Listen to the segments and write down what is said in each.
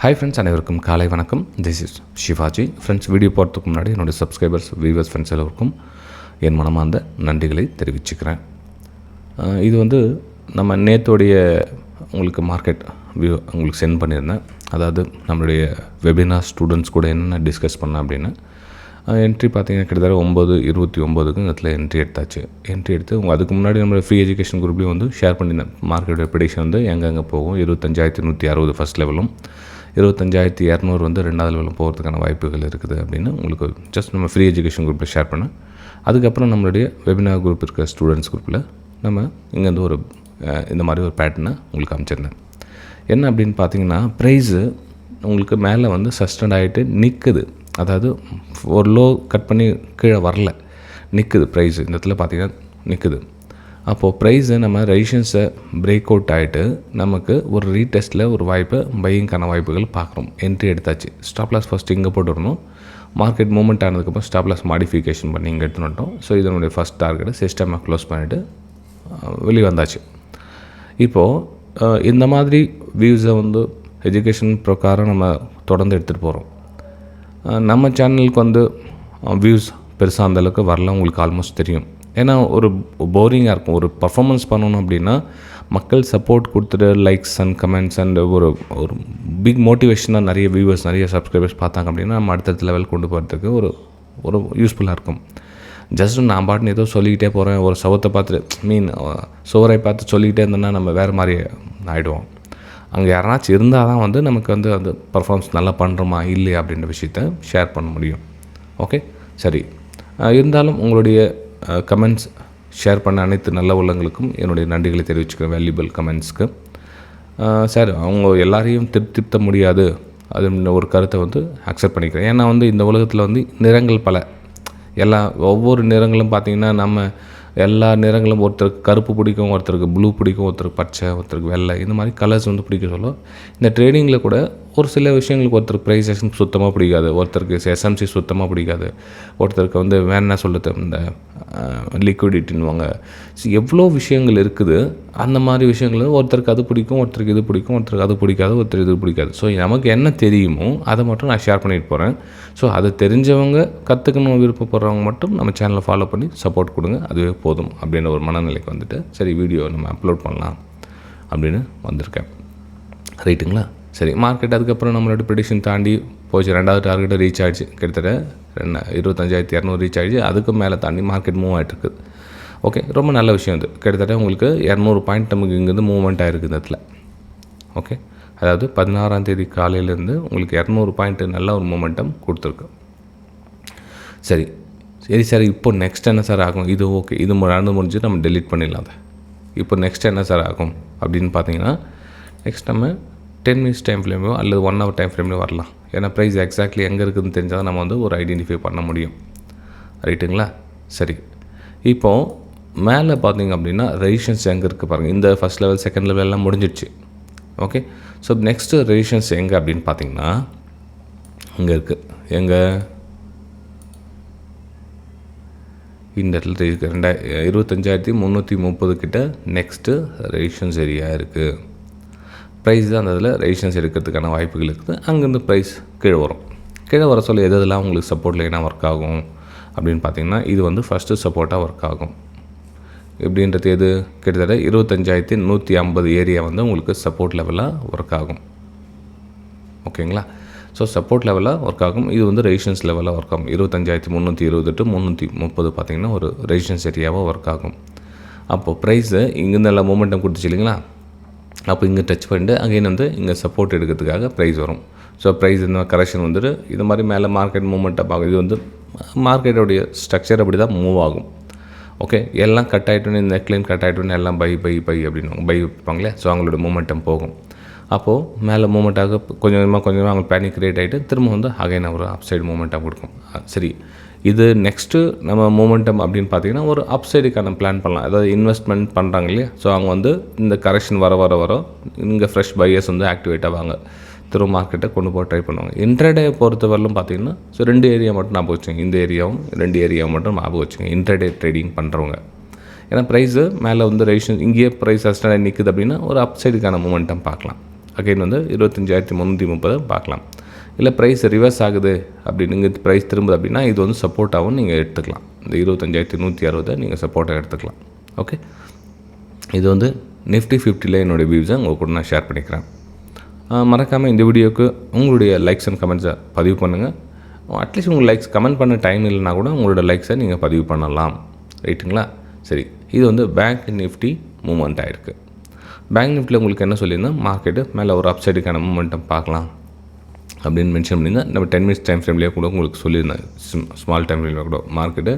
Hi friends, அனைவருக்கும் காலை வணக்கம். This is Shivaji. Friends, video போகிறதுக்கு முன்னாடி என்னுடைய சப்ஸ்கிரைபர்ஸ், வியூவர்ஸ், ஃப்ரெண்ட்ஸ் எல்லோருக்கும் என் மனமார்ந்த நன்றிகளை தெரிவிச்சுக்கிறேன். இது நம்ம நேத்தோடைய உங்களுக்கு மார்க்கெட் வியூ உங்களுக்கு சென்ட் பண்ணியிருந்தேன். அதாவது நம்மளுடைய வெபினார் ஸ்டூடெண்ட்ஸ் கூட என்ன டிஸ்கஸ் பண்ணேன் அப்படின்னு. என்ட்ரி பார்த்திங்கன்னா கிட்டத்தட்ட 9:29க்கு இடத்துல என்ட்ரி எடுத்தாச்சு. என்ட்ரி எடுத்து அதுக்கு முன்னாடி நம்மளோட ஃப்ரீ எஜுகேஷன் குரூப்லேயும் ஷேர் பண்ணியிருந்தேன். மார்க்கெட்டோட ப்ரெடிக்ஷன் எங்கெங்கே போகும், 25,160 ஃபஸ்ட் லெவலும், 25,200 ரெண்டாவது லெவலும் போகிறதுக்கான வாய்ப்புகள் இருக்குது அப்படின்னு உங்களுக்கு ஜஸ்ட் நம்ம ஃப்ரீ எஜுகேஷன் குரூப்பில் ஷேர் பண்ணேன். அதுக்கப்புறம் நம்மளுடைய வெபினார் குரூப் இருக்கிற ஸ்டூடெண்ட்ஸ் குரூப்பில் நம்ம இங்கேருந்து இந்த மாதிரி ஒரு பேட்டர்னை உங்களுக்கு அமைச்சிருந்தேன். என்ன அப்படின்னு பார்த்தீங்கன்னா, ப்ரைஸு உங்களுக்கு மேலே சஸ்டெண்ட் ஆகிட்டு நிற்குது. அதாவது ஒரு லோ கட் பண்ணி கீழே வரல, நிற்குது ப்ரைஸு. இந்த இடத்துல பார்த்திங்கன்னா நிற்குது. அப்போது ப்ரைஸை நம்ம ரெசிஸ்டன்ஸை பிரேக் அவுட் ஆகிட்டு நமக்கு ஒரு ரீடெஸ்ட்டில் ஒரு வாய்ப்பை பையிங்கான வாய்ப்புகள் பார்க்குறோம். என்ட்ரி எடுத்தாச்சு. ஸ்டாப் லாஸ் ஃபஸ்ட்டு இங்கே போட்டுடணும். மார்க்கெட் மூவ்மெண்ட் ஆனதுக்கப்புறம் ஸ்டாப் லாஸ் மாடிஃபிகேஷன் பண்ணி இங்கே எடுத்துன்னு வந்துட்டோம். ஸோ இதனுடைய ஃபஸ்ட் டார்கெட்டை சிஸ்டமாக க்ளோஸ் பண்ணிவிட்டு வெளியே வந்தாச்சு. இப்போது இந்த மாதிரி வியூஸை எஜுகேஷன் பிரகாரம் நம்ம தொடர்ந்து எடுத்துகிட்டு போகிறோம். நம்ம சேனலுக்கு வியூஸ் பெருசாக அந்தளவுக்கு வரல, உங்களுக்கு ஆல்மோஸ்ட் தெரியும். ஏன்னா ஒரு போரிங்காக இருக்கும். ஒரு பர்ஃபார்மன்ஸ் பண்ணணும் அப்படின்னா மக்கள் சப்போர்ட் கொடுத்துட்டு லைக்ஸ் அண்ட் கமெண்ட்ஸ் அண்ட் ஒரு பிக் மோட்டிவேஷனாக நிறைய வியூவர்ஸ், நிறைய சப்ஸ்கிரைபர்ஸ் பார்த்தாங்க அப்படின்னா நம்ம அடுத்தடுத்த லெவல் கொண்டு போகிறதுக்கு ஒரு யூஸ்ஃபுல்லாக இருக்கும். ஜஸ்ட் நான் பாட்டுன்னு ஏதோ சொல்லிக்கிட்டே போகிறேன், ஒரு சவத்தை பார்த்துட்டு சுவரை பார்த்து சொல்லிக்கிட்டே இருந்தோன்னா நம்ம வேறு மாதிரி ஆகிடுவோம். அங்கே யாராச்சும் இருந்தால் தான் நமக்கு அந்த பர்ஃபார்மன்ஸ் நல்லா பண்ணுறோமா இல்லையா அப்படின்ற விஷயத்த ஷேர் பண்ண முடியும். ஓகே, சரி. இருந்தாலும் உங்களுடைய கமெண்ட்ஸ் ஷேர் பண்ண அனைத்து நல்ல உள்ளங்களுக்கும் என்னுடைய நன்றிகளை தெரிவிச்சுக்கிறேன். வேல்யூபிள் கமெண்ட்ஸ்க்கு. சார், அவங்க எல்லாரையும் திருப்திப்படுத்த முடியாது, அது ஒரு கருத்தை அக்செப்ட் பண்ணிக்கிறேன். ஏன்னா இந்த உலகத்தில் நிறங்கள் பல. ஒவ்வொரு நிறங்களும் பார்த்திங்கன்னா நம்ம எல்லா நிறங்களும் ஒருத்தருக்கு கருப்பு பிடிக்கும், ஒருத்தருக்கு ப்ளூ பிடிக்கும், ஒருத்தருக்கு பச்சை, ஒருத்தருக்கு வெள்ளை, இந்த மாதிரி கலர்ஸ் பிடிக்க சொல்ல. இந்த ட்ரேடிங்கில் கூட ஒரு சில விஷயங்களுக்கு ஒருத்தருக்கு ப்ரைஸ் ஆக்ஷன் சுத்தமாக பிடிக்காது, ஒருத்தருக்கு எஸ்எம்சி சுத்தமாக பிடிக்காது, ஒருத்தருக்கு வேணா சொல்லுறது இந்த லிக்விடிட்டின்னுவாங்க. எவ்வளோ விஷயங்கள் இருக்குது. அந்த மாதிரி விஷயங்கள் ஒருத்தருக்கு அது பிடிக்கும், ஒருத்தருக்கு இது பிடிக்கும், ஒருத்தருக்கு அது பிடிக்காது, ஒருத்தருக்கு இது பிடிக்காது. ஸோ நமக்கு என்ன தெரியுமோ அதை மட்டும் நான் ஷேர் பண்ணிட்டு போகிறேன். ஸோ அதை தெரிஞ்சவங்க, கற்றுக்கணும் விருப்பப்படுறவங்க மட்டும் நம்ம சேனலை ஃபாலோ பண்ணி சப்போர்ட் கொடுங்க, அதுவே போதும் அப்படின்ற ஒரு மனநிலைக்கு சரி வீடியோ நம்ம அப்லோட் பண்ணலாம் அப்படின்னு வந்திருக்கேன். ரைட்டுங்களா? சரி. மார்க்கெட் அதுக்கப்புறம் நம்மளோட ப்ரெடிக்ஷன் தாண்டி போச்சு. ரெண்டாவது டார்கெட்டை ரீச் ஆகிடுச்சு. கிட்டத்தட்ட 25,200 ரீச் ஆகிடுச்சு. அதுக்கு மேலே தாண்டி மார்க்கெட் மூவ் ஆகிட்டுருக்குது. ஓகே, ரொம்ப நல்ல விஷயம். கிட்டத்தட்ட உங்களுக்கு 200 பாயிண்ட் நமக்கு இங்கேருந்து மூவ்மெண்ட் ஆகிருக்கு இந்த இடத்துல. ஓகே, அதாவது 16ஆம் தேதி காலையிலேருந்து உங்களுக்கு 200 பாயிண்ட்டு நல்ல ஒரு மூமெண்டம் கொடுத்துருக்கு. சரி சார், இப்போ நெக்ஸ்ட் என்ன சார் ஆகும்? இது ஓகே, இது நடந்து முடிஞ்சு நம்ம டெலீட் பண்ணிடலாம். அதை இப்போ நெக்ஸ்ட் என்ன சார் ஆகும் அப்படின்னு பார்த்தீங்கன்னா, நெக்ஸ்ட் நம்ம 10 மினிட்ஸ் டைம் ஃப்ரேம்லையோ அல்லது 1 ஹவர் டைம் ஃப்ரேம்லையோ வரலாம். ஏன்னா ப்ரைஸ் எக்ஸாக்ட்லி எங்கே இருக்குதுன்னு தெரிஞ்சால் தான் நம்ம ஒரு ஐடென்டிஃபை பண்ண முடியும். ரைட்டுங்களா? சரி. இப்போது மேலே பார்த்தீங்க அப்படின்னா ரெசிஸ்டன்ஸ் எங்கே இருக்குது பாருங்கள். இந்த ஃபஸ்ட் லெவல், செகண்ட் லெவல் எல்லாம் முடிஞ்சிடுச்சு. ஓகே, ஸோ நெக்ஸ்ட்டு ரெசிஸ்டன்ஸ் எங்கே அப்படின்னு பார்த்தீங்கன்னா இங்கே இருக்குது. எங்கே? இந்த இடத்துல இருக்குது. 25,330 கிட்ட நெக்ஸ்ட்டு ரெசிஸ்டன்ஸ் ஏரியா இருக்குது. ப்ரைஸ் தான் அந்த இதில் ரெசிஸ்டன்ஸ் எடுக்கிறதுக்கான வாய்ப்புகள் இருக்குது. அங்கேருந்து ப்ரைஸ் கீழே வரும். கீழே வர சொல்ல எதெல்லாம் உங்களுக்கு சப்போர்ட் லைனாக ஒர்க் ஆகும் அப்படின்னு பார்த்தீங்கன்னா, இது ஃபஸ்ட்டு சப்போர்ட்டாக ஒர்க் ஆகும். எப்படின்றது எது? கிட்டத்தட்ட 25,150 ஏரியா உங்களுக்கு சப்போர்ட் லெவலாக ஒர்க் ஆகும். ஓகேங்களா? ஸோ சப்போர்ட் லெவலாக ஒர்க் ஆகும். இது ரெசிஸ்டன்ஸ் லெவலாக ஒர்க் ஆகும். 25,320 to 330 பார்த்திங்கன்னா ஒரு ரெசிஸ்டன்ஸ் ஏரியாவாக ஒர்க் ஆகும். அப்போது ப்ரைஸு இங்கேருந்து எல்லாம் மூமெண்டம் கொடுத்துச்சு இல்லைங்களா? அப்போ இங்கே டச் பண்ணிட்டு அகைன் இங்கே சப்போர்ட் எடுக்கிறதுக்காக ப்ரைஸ் வரும். ஸோ ப்ரைஸ் இந்த கரெக்ஷன் இது மாதிரி மேலே மார்க்கெட் மூவ்மெண்ட்டாக பார்க்கும். இது மார்க்கெட்டோடைய ஸ்ட்ரக்சர் அப்படி தான் மூவ் ஆகும். ஓகே, எல்லாம் கட் ஆகிட்டோன்னு, இந்த நெக்லைன் கட் ஆகிட்டோன்னு எல்லாம் பை அப்படின்னு பை வைப்பாங்களே. ஸோ அவங்களோட மூமெண்டம் போகும். அப்போது மேலே மூமெண்ட்டாக கொஞ்சமாக அவங்க பேனிக் கிரியேட் ஆகிட்டு திரும்ப அகைன் ஒரு அப்சைடு மூமெண்ட்டாக கொடுக்கும். சரி, இது நெக்ஸ்ட்டு நம்ம மூமெண்டம் அப்படின்னு பார்த்தீங்கன்னா ஒரு அப்சைடுக்கான பிளான் பண்ணலாம். அதாவது இன்வெஸ்ட்மெண்ட் பண்ணுறாங்க இல்லையா? ஸோ அவங்க இந்த கரெக்ஷன் வர இங்கே ஃப்ரெஷ் பையர்ஸ் ஆக்டிவேட் ஆவாங்க. திரும்ப மார்க்கெட்டை கொண்டு போக ட்ரை பண்ணுவாங்க. இன்ட்ராடே பொறுத்தவரையிலும் பார்த்தீங்கன்னா ஸோ 2 ஏரியா மட்டும் ஞாபகம் வச்சுங்க. இந்த ஏரியாவும் 2 ஏரியாவும் மட்டும் ஞாபகம் வச்சுங்க இன்ட்ராடே ட்ரேடிங் பண்ணுறவங்க. ஏன்னா ப்ரைஸு மேலே ரெசிஸ்டன்ஸ் இங்கேயே ப்ரைஸ் அஸ்டாக நிற்குது அப்படின்னா ஒரு அப்சைடுக்கான மூமெண்டம் பார்க்கலாம். அகைன் வந்து 25,330 பார்க்கலாம். இல்லை ப்ரைஸ் ரிவர்ஸ் ஆகுது அப்படின்னு இங்கே ப்ரைஸ் திரும்புது அப்படின்னா இது வந்து சப்போர்ட்டாகவும் நீங்கள் எடுத்துக்கலாம். இந்த 25,160 நீங்கள் சப்போர்ட்டாக எடுத்துக்கலாம். ஓகே, இது வந்து நிஃப்டி 50ல் என்னுடைய வியூஸை உங்கள் கூட நான் ஷேர் பண்ணிக்கிறேன். மறக்காமல் இந்த வீடியோவுக்கு உங்களுடைய லைக்ஸ் அண்ட் கமெண்ட்ஸை பதிவு பண்ணுங்கள். அட்லீஸ்ட் உங்கள் லைக்ஸ் கமெண்ட் பண்ண டைம் இல்லைனா கூட உங்களோட லைக்ஸை நீங்கள் பதிவு பண்ணலாம். ரைட்டுங்களா? சரி, இது வந்து பேங்க் நிஃப்டி மூவ்மெண்ட் ஆகிருக்கு. பேங்க் நிஃப்டியில் உங்களுக்கு என்ன சொல்லியிருந்தேன், மார்க்கெட்டு மேலே ஒரு அப்சைடுக்கான மூவ்மெண்ட்டை பார்க்கலாம் அப்படின்னு மென்ஷன் பண்ணியிருந்தேன். நம்ம 10 மினிட்ஸ் டைம் ஃப்ரேம்லேயே கூட உங்களுக்கு சொல்லியிருந்தேன். ஸ்மால் டைம் ஃப்ரேம்லேயே கூட மார்க்கெட்டு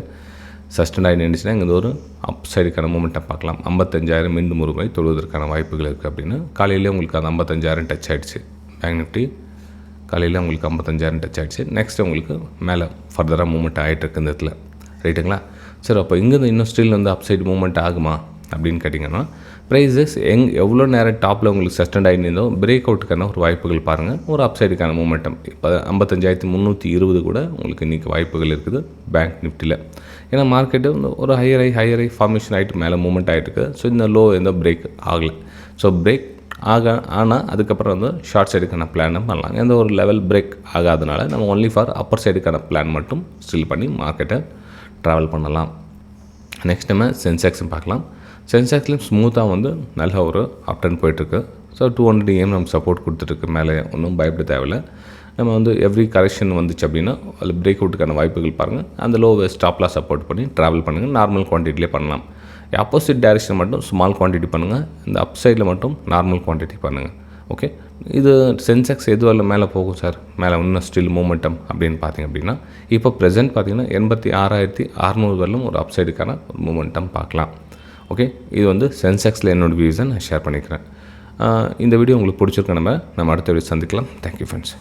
சஸ்டெண்ட் ஆகி நின்றுச்சுன்னா இங்கே ஒரு அப் சைடுக்கான மூமெண்ட்டை பார்க்கலாம். 55,000 மீண்டும் ஒரு முறை தொழுவதற்கான வாய்ப்புகள் இருக்குது அப்படின்னு காலையிலே உங்களுக்கு அந்த 55,000 டச் ஆகிடுச்சு. பேங்க் நிஃப்டி காலையில் உங்களுக்கு 55,000 டச் ஆகிடுச்சு. நெக்ஸ்ட் உங்களுக்கு மேலே ஃபர்தராக மூவ்மெண்ட் ஆகிட்டுருக்கு இந்த இடத்துல. ரைட்டுங்களா? சரி, அப்போ இங்கேருந்து இன்னும் ஸ்டில் வந்து அப் சைடு மூவ்மெண்ட் ஆகுமா அப்படின்னு கேட்டிங்கன்னா, ப்ரைஸஸ் எவ்வளோ நேரம் டாப்பில் உங்களுக்கு சஸ்டெண்ட் ஆகிருந்தோ பிரேக் அவுட்டுக்கான ஒரு வாய்ப்புகள் பாருங்கள். ஒரு அப் சைடுக்கான மூமெண்டம் இப்போ 55,320 கூட உங்களுக்கு இன்றைக்கி வாய்ப்புகள் இருக்குது பேங்க் நிஃப்டியில். ஏன்னா மார்க்கெட்டு ஒரு ஹையர் ஐ ஃபார்மேஷன் ஆகிட்டு மேலே மூவ்மெண்ட் ஆகிட்டு இருக்குது. ஸோ இந்த லோ எந்த பிரேக் ஆகலை. ஸோ பிரேக் ஆனால் அதுக்கப்புறம் வந்து ஷார்ட் சைடுக்கான பிளானை பண்ணலாம். எந்த ஒரு லெவல் பிரேக் ஆகாதனால நம்ம ஒன்லி ஃபார் அப்பர் சைடுக்கான பிளான் மட்டும் ஸ்டில் பண்ணி மார்க்கெட்டை ட்ராவல் பண்ணலாம். நெக்ஸ்ட் நம்ம சென்செக்ஸும் பார்க்கலாம். சென்செக்ஸ்லையும் ஸ்மூத்தாக வந்து நல்ல ஒரு அப்டன் போயிட்டுருக்கு. ஸோ 200 AM நம்ம சப்போர்ட் கொடுத்துட்ருக்கு. மேலே ஒன்றும் பயப்பட தேவையில்லை. நம்ம வந்து எவ்ரி கரெக்ஷன் வந்துச்சு அப்படின்னா அதில் பிரேக் அவுட்டுக்கான வாய்ப்புகள் பாருங்கள். அந்த லோவை ஸ்டாப்லாம் சப்போர்ட் பண்ணி ட்ராவல் பண்ணுங்கள். நார்மல் குவான்டிட்டிலே பண்ணலாம். ஆப்போசிட் டைரெக்ஷன் மட்டும் ஸ்மால் குவான்டிட்டி பண்ணுங்கள். இந்த அப் சைடில் மட்டும் நார்மல் குவான்டிட்டி பண்ணுங்கள். ஓகே, இது சென்செக்ஸ் எதுவரை மேலே போகும் சார், மேலே இன்னும் ஸ்டில் மூமெண்டம் அப்படின்னு பார்த்தீங்க அப்படின்னா இப்போ ப்ரெசென்ட் பார்த்தீங்கன்னா 86,600 வரலும் ஒரு அப் சைடுக்கான ஒரு மூமெண்டம் பார்க்கலாம். ஓகே, இது வந்து சென்செக்ஸில் என்னோடய வியூஸை நான் ஷேர் பண்ணிக்கிறேன். இந்த வீடியோ உங்களுக்கு பிடிச்சிருக்க நம்ம அடுத்த வீடியோ சந்திக்கலாம். Thank you friends.